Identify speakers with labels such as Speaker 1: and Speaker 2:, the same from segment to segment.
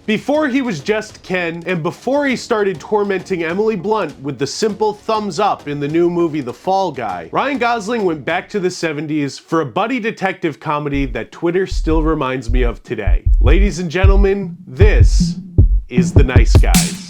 Speaker 1: Before he was just Ken, and before he started tormenting Emily Blunt with the simple thumbs up in the new movie The Fall Guy, Ryan Gosling went back to the 70s for a buddy detective comedy that Twitter still reminds me of today. Ladies and gentlemen, this is The Nice Guys.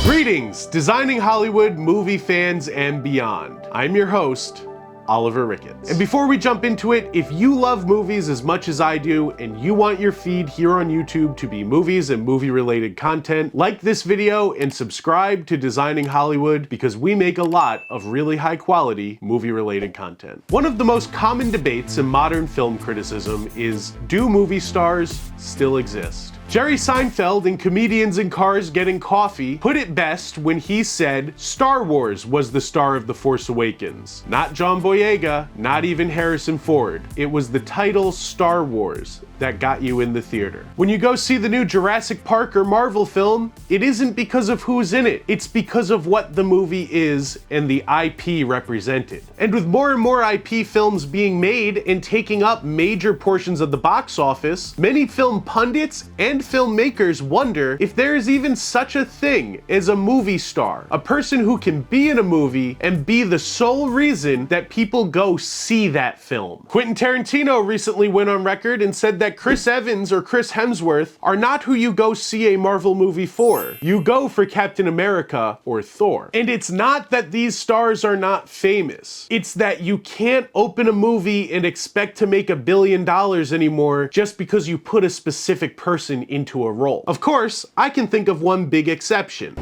Speaker 1: Greetings, Designing Hollywood, movie fans, and beyond. I'm your host, Oliver Ricketts. And before we jump into it, if you love movies as much as I do, and you want your feed here on YouTube to be movies and movie-related content, like this video and subscribe to Designing Hollywood because we make a lot of really high-quality movie-related content. One of the most common debates in modern film criticism is, do movie stars still exist? Jerry Seinfeld in Comedians in Cars Getting Coffee put it best when he said, Star Wars was the star of The Force Awakens. Not John Boyega, not even Harrison Ford. It was the title Star Wars that got you in the theater. When you go see the new Jurassic Park or Marvel film, it isn't because of who's in it. It's because of what the movie is and the IP represented. And with more and more IP films being made and taking up major portions of the box office, many film pundits and filmmakers wonder if there is even such a thing as a movie star, a person who can be in a movie and be the sole reason that people go see that film. Quentin Tarantino recently went on record and said that Chris Evans or Chris Hemsworth are not who you go see a Marvel movie for. You go for Captain America or Thor. And it's not that these stars are not famous. It's that you can't open a movie and expect to make $1 billion anymore just because you put a specific person into a role. Of course, I can think of one big exception.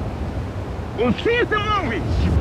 Speaker 2: We'll see you at the movies.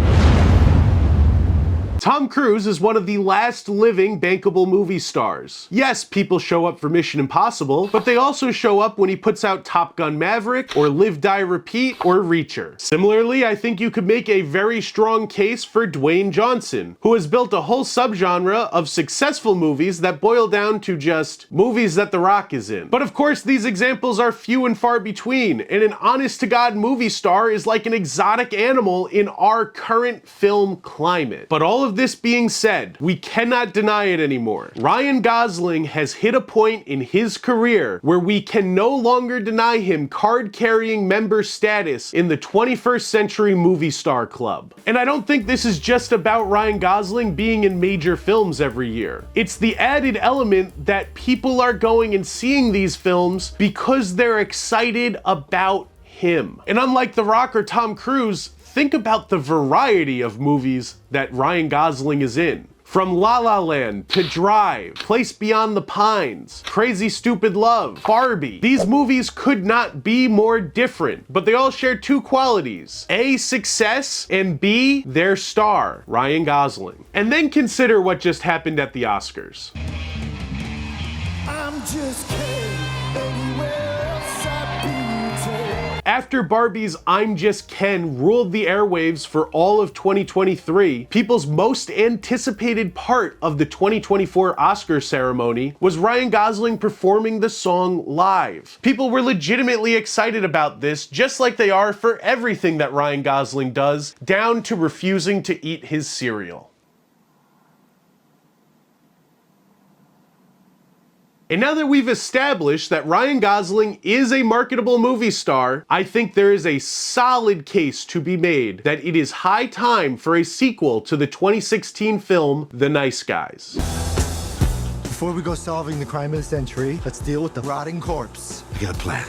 Speaker 1: Tom Cruise is one of the last living bankable movie stars. Yes, people show up for Mission Impossible, but they also show up when he puts out Top Gun Maverick, or Live, Die, Repeat, or Reacher. Similarly, I think you could make a very strong case for Dwayne Johnson, who has built a whole subgenre of successful movies that boil down to just movies that The Rock is in. But of course, these examples are few and far between, and an honest-to-God movie star is like an exotic animal in our current film climate. But all of this being said, we cannot deny it anymore. Ryan Gosling has hit a point in his career where we can no longer deny him card-carrying member status in the 21st Century Movie Star Club. And I don't think this is just about Ryan Gosling being in major films every year. It's the added element that people are going and seeing these films because they're excited about him. And unlike The Rock or Tom Cruise, think about the variety of movies that Ryan Gosling is in. From La La Land to Drive, Place Beyond the Pines, Crazy Stupid Love, Barbie. These movies could not be more different, but they all share two qualities. A, success, and B, their star, Ryan Gosling. And then consider what just happened at the Oscars.
Speaker 3: I'm just kidding.
Speaker 1: After Barbie's I'm Just Ken ruled the airwaves for all of 2023, people's most anticipated part of the 2024 Oscar ceremony was Ryan Gosling performing the song live. People were legitimately excited about this, just like they are for everything that Ryan Gosling does, down to refusing to eat his cereal. And now that we've established that Ryan Gosling is a marketable movie star, I think there is a solid case to be made that it is high time for a sequel to the 2016 film, The Nice Guys.
Speaker 3: Before we go solving the crime of the century, let's deal with the rotting corpse. I got a plan.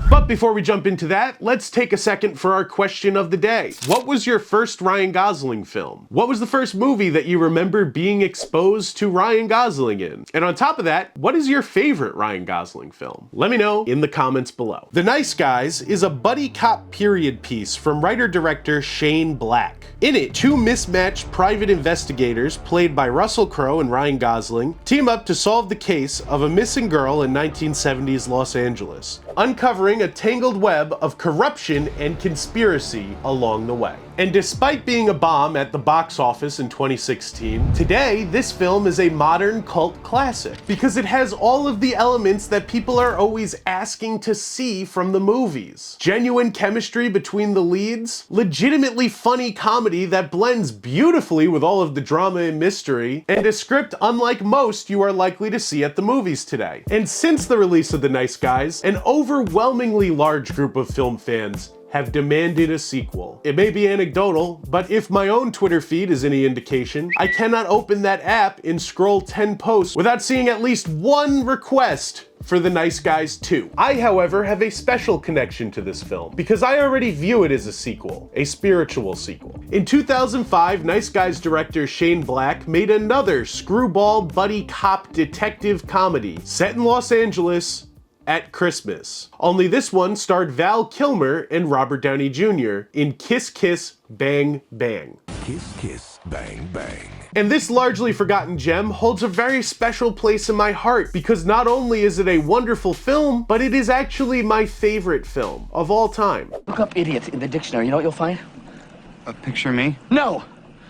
Speaker 1: But before we jump into that, let's take a second for our question of the day. What was your first Ryan Gosling film? What was the first movie that you remember being exposed to Ryan Gosling in? And on top of that, what is your favorite Ryan Gosling film? Let me know in the comments below. The Nice Guys is a buddy cop period piece from writer-director Shane Black. In it, two mismatched private investigators, played by Russell Crowe and Ryan Gosling, team up to solve the case of a missing girl in 1970s Los Angeles, uncovering a tangled web of corruption and conspiracy along the way. And despite being a bomb at the box office in 2016, today this film is a modern cult classic because it has all of the elements that people are always asking to see from the movies. Genuine chemistry between the leads, legitimately funny comedy that blends beautifully with all of the drama and mystery, and a script unlike most you are likely to see at the movies today. And since the release of The Nice Guys, an overwhelmingly large group of film fans have demanded a sequel. It may be anecdotal, but if my own Twitter feed is any indication, I cannot open that app and scroll 10 posts without seeing at least one request for The Nice Guys 2. I, however, have a special connection to this film because I already view it as a sequel, a spiritual sequel. In 2005, Nice Guys director Shane Black made another screwball buddy cop detective comedy set in Los Angeles at Christmas. Only this one starred Val Kilmer and Robert Downey Jr. in Kiss Kiss Bang Bang.
Speaker 4: Kiss Kiss Bang Bang.
Speaker 1: And this largely forgotten gem holds a very special place in my heart because not only is it a wonderful film, but it is actually my favorite film of all time.
Speaker 5: Look up idiot in the dictionary. You know what you'll find?
Speaker 2: Picture me?
Speaker 5: No!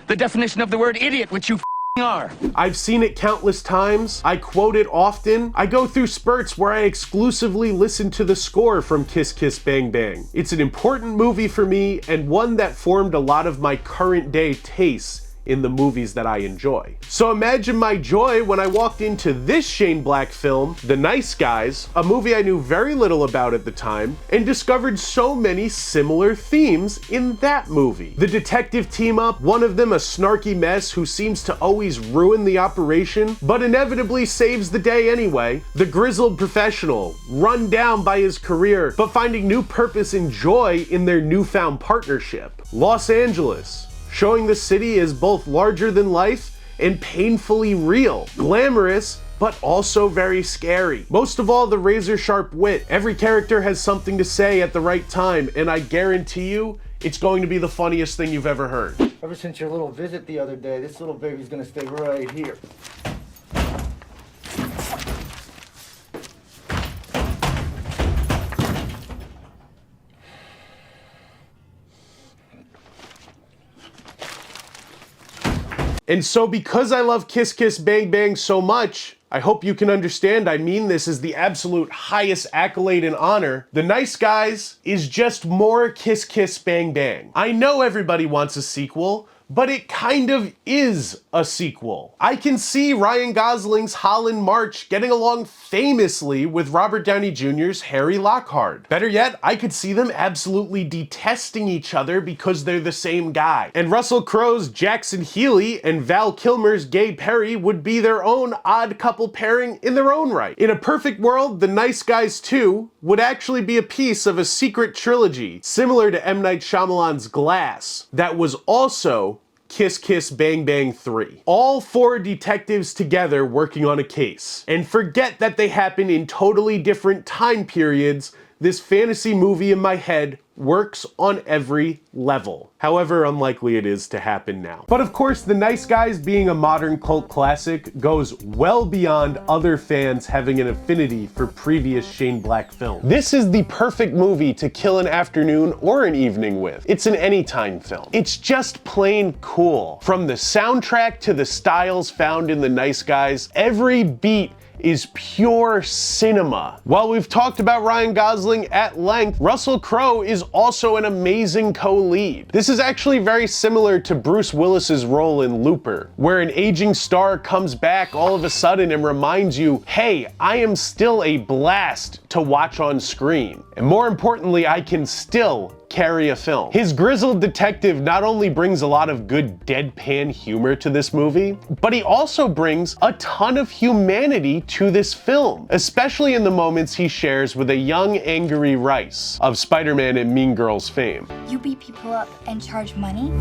Speaker 5: The definition of the word idiot, which you are.
Speaker 1: I've seen it countless times, I quote it often, I go through spurts where I exclusively listen to the score from Kiss Kiss Bang Bang. It's an important movie for me and one that formed a lot of my current day tastes in the movies that I enjoy. So imagine my joy when I walked into this Shane Black film, The Nice Guys, a movie I knew very little about at the time, and discovered so many similar themes in that movie. The detective team up, one of them a snarky mess who seems to always ruin the operation, but inevitably saves the day anyway. The grizzled professional, run down by his career, but finding new purpose and joy in their newfound partnership. Los Angeles, showing the city as both larger than life and painfully real. Glamorous, but also very scary. Most of all, the razor-sharp wit. Every character has something to say at the right time, and I guarantee you, it's going to be the funniest thing you've ever heard.
Speaker 3: Ever since your little visit the other day, this little baby's gonna stay right here.
Speaker 1: And so because I love Kiss Kiss Bang Bang so much, I hope you can understand I mean this as the absolute highest accolade and honor. The Nice Guys is just more Kiss Kiss Bang Bang. I know everybody wants a sequel, but it kind of is a sequel. I can see Ryan Gosling's Holland March getting along famously with Robert Downey Jr.'s Harry Lockhart. Better yet, I could see them absolutely detesting each other because they're the same guy. And Russell Crowe's Jackson Healy and Val Kilmer's Gay Perry would be their own odd couple pairing in their own right. In a perfect world, The Nice Guys 2 would actually be a piece of a secret trilogy, similar to M. Night Shyamalan's Glass, that was also Kiss Kiss Bang Bang 3. All four detectives together working on a case. And forget that they happen in totally different time periods, this fantasy movie in my head works on every level. However unlikely it is to happen now. But of course, The Nice Guys being a modern cult classic goes well beyond other fans having an affinity for previous Shane Black films. This is the perfect movie to kill an afternoon or an evening with. It's an anytime film. It's just plain cool. From the soundtrack to the styles found in The Nice Guys, every beat is pure cinema. While we've talked about Ryan Gosling at length, Russell Crowe is also an amazing co-lead. This is actually very similar to Bruce Willis's role in Looper, where an aging star comes back all of a sudden and reminds you, hey, I am still a blast to watch on screen. And more importantly, I can still carry a film. His grizzled detective not only brings a lot of good deadpan humor to this movie, but he also brings a ton of humanity to this film, especially in the moments he shares with a young Angry Rice of Spider-Man and Mean Girls fame.
Speaker 6: You beat people up and charge money?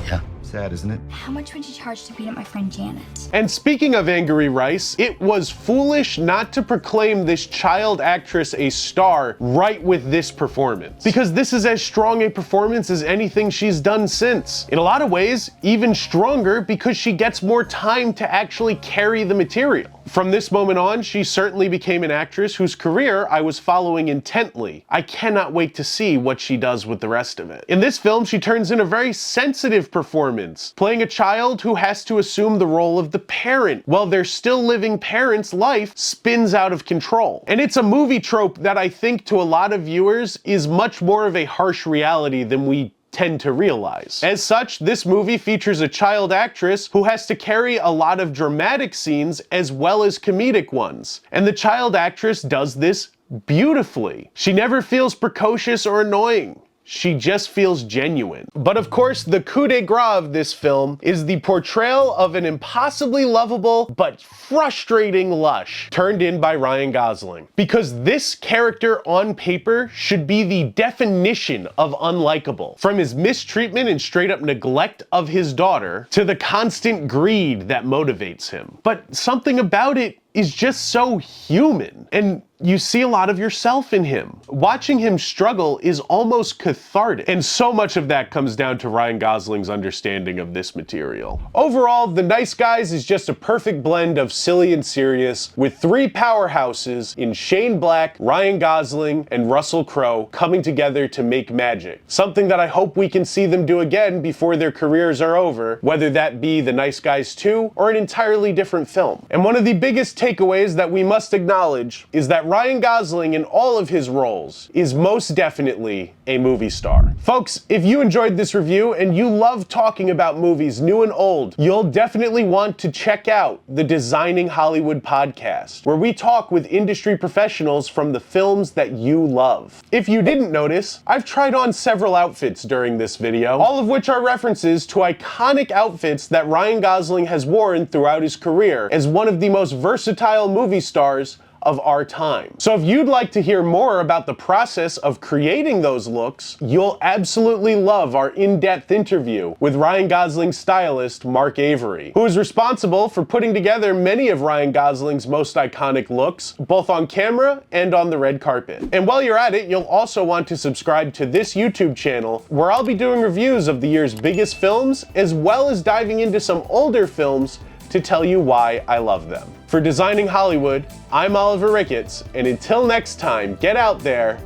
Speaker 3: Yeah. Sad, isn't it?
Speaker 6: How much would you charge to beat up my friend Janet?
Speaker 1: And speaking of Angry Rice, it was foolish not to proclaim this child actress a star right with this performance. Because this is as strong a performance as anything she's done since. In a lot of ways, even stronger because she gets more time to actually carry the material. From this moment on, she certainly became an actress whose career I was following intently. I cannot wait to see what she does with the rest of it. In this film, she turns in a very sensitive performance, playing a child who has to assume the role of the parent while their still living parent's life spins out of control. And it's a movie trope that I think to a lot of viewers is much more of a harsh reality than we tend to realize. As such, this movie features a child actress who has to carry a lot of dramatic scenes as well as comedic ones. And the child actress does this beautifully. She never feels precocious or annoying. She just feels genuine. But of course, the coup de grace of this film is the portrayal of an impossibly lovable but frustrating lush turned in by Ryan Gosling. Because this character on paper should be the definition of unlikable. From his mistreatment and straight up neglect of his daughter to the constant greed that motivates him. But something about it is just so human, and you see a lot of yourself in him. Watching him struggle is almost cathartic, and so much of that comes down to Ryan Gosling's understanding of this material. Overall, The Nice Guys is just a perfect blend of silly and serious, with three powerhouses in Shane Black, Ryan Gosling, and Russell Crowe coming together to make magic. Something that I hope we can see them do again before their careers are over, whether that be The Nice Guys 2 or an entirely different film. And one of the biggest takeaways that we must acknowledge is that Ryan Gosling in all of his roles is most definitely a movie star. Folks, if you enjoyed this review and you love talking about movies new and old, you'll definitely want to check out the Designing Hollywood podcast, where we talk with industry professionals from the films that you love. If you didn't notice, I've tried on several outfits during this video, all of which are references to iconic outfits that Ryan Gosling has worn throughout his career as one of the most versatile movie stars of our time. So if you'd like to hear more about the process of creating those looks, you'll absolutely love our in-depth interview with Ryan Gosling's stylist, Mark Avery, who is responsible for putting together many of Ryan Gosling's most iconic looks, both on camera and on the red carpet. And while you're at it, you'll also want to subscribe to this YouTube channel, where I'll be doing reviews of the year's biggest films, as well as diving into some older films to tell you why I love them. For Designing Hollywood, I'm Oliver Ricketts, and until next time, get out there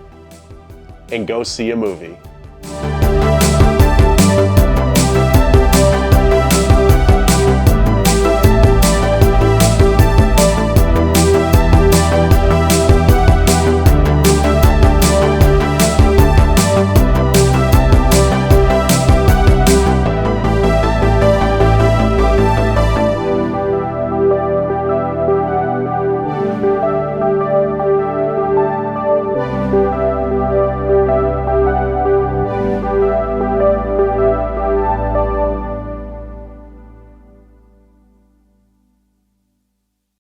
Speaker 1: and go see a movie.